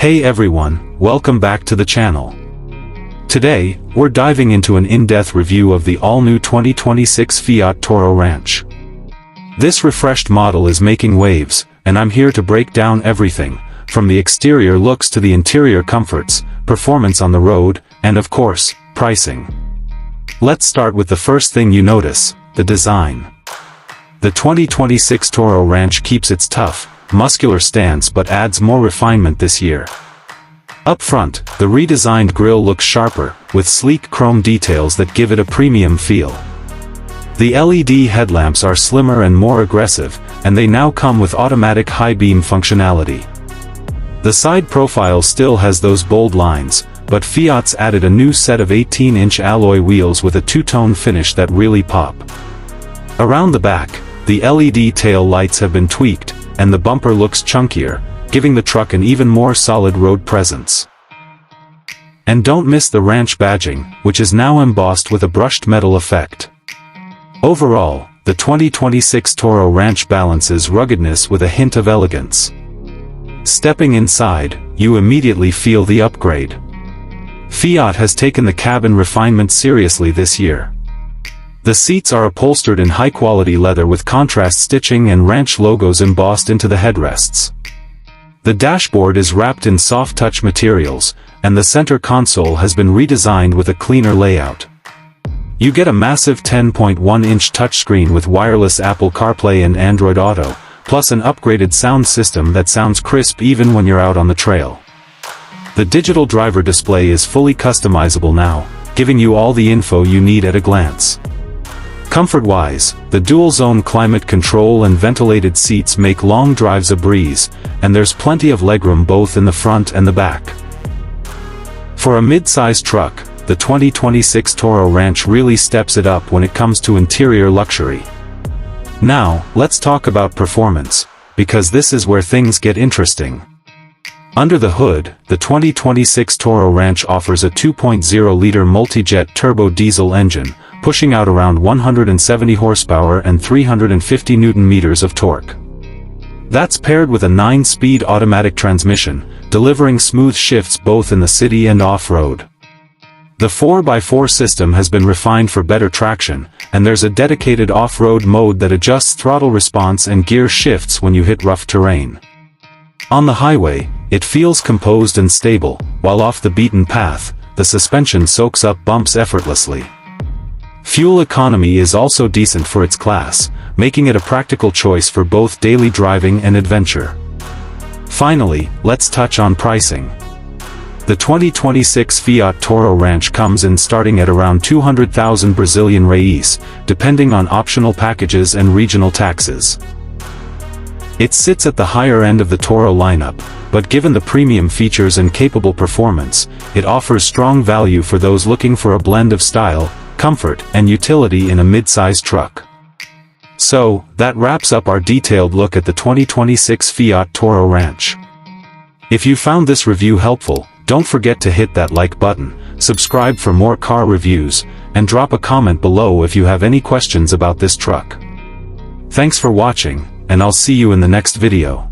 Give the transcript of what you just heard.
Hey everyone, welcome back to the channel. Today, we're diving into an in-depth review of the all-new 2026 Fiat Toro Ranch. This refreshed model is making waves, and I'm here to break down everything, from the exterior looks to the interior comforts, performance on the road, and of course, pricing. Let's start with the first thing you notice, the design. The 2026 Toro Ranch keeps its tough, muscular stance but adds more refinement this year. Up front, the redesigned grille looks sharper, with sleek chrome details that give it a premium feel. The LED headlamps are slimmer and more aggressive, and they now come with automatic high beam functionality. The side profile still has those bold lines, but Fiat's added a new set of 18-inch alloy wheels with a two-tone finish that really pop. Around the back, the LED tail lights have been tweaked, and the bumper looks chunkier, giving the truck an even more solid road presence. And don't miss the ranch badging, which is now embossed with a brushed metal effect. Overall, the 2026 Toro Ranch balances ruggedness with a hint of elegance. Stepping inside, you immediately feel the upgrade. Fiat has taken the cabin refinement seriously this year. The seats are upholstered in high-quality leather with contrast stitching and ranch logos embossed into the headrests. The dashboard is wrapped in soft-touch materials, and the center console has been redesigned with a cleaner layout. You get a massive 10.1-inch touchscreen with wireless Apple CarPlay and Android Auto, plus an upgraded sound system that sounds crisp even when you're out on the trail. The digital driver display is fully customizable now, giving you all the info you need at a glance. Comfort-wise, the dual-zone climate control and ventilated seats make long drives a breeze, and there's plenty of legroom both in the front and the back. For a mid-size truck, the 2026 Toro Ranch really steps it up when it comes to interior luxury. Now, let's talk about performance, because this is where things get interesting. Under the hood, the 2026 Toro Ranch offers a 2.0-liter multi-jet turbo diesel engine, pushing out around 170 horsepower and 350 Newton-meters of torque. That's paired with a 9-speed automatic transmission, delivering smooth shifts both in the city and off-road. The 4x4 system has been refined for better traction, and there's a dedicated off-road mode that adjusts throttle response and gear shifts when you hit rough terrain. On the highway, it feels composed and stable, while off the beaten path, the suspension soaks up bumps effortlessly. Fuel economy is also decent for its class, making it a practical choice for both daily driving and adventure. Finally, let's touch on pricing. The 2026 Fiat Toro Ranch comes in starting at around 200,000 Brazilian reais, depending on optional packages and regional taxes. It sits at the higher end of the Toro lineup, but given the premium features and capable performance, it offers strong value for those looking for a blend of style, comfort, and utility in a mid-size truck. So, that wraps up our detailed look at the 2026 Fiat Toro Ranch. If you found this review helpful, don't forget to hit that like button, subscribe for more car reviews, and drop a comment below if you have any questions about this truck. Thanks for watching, and I'll see you in the next video.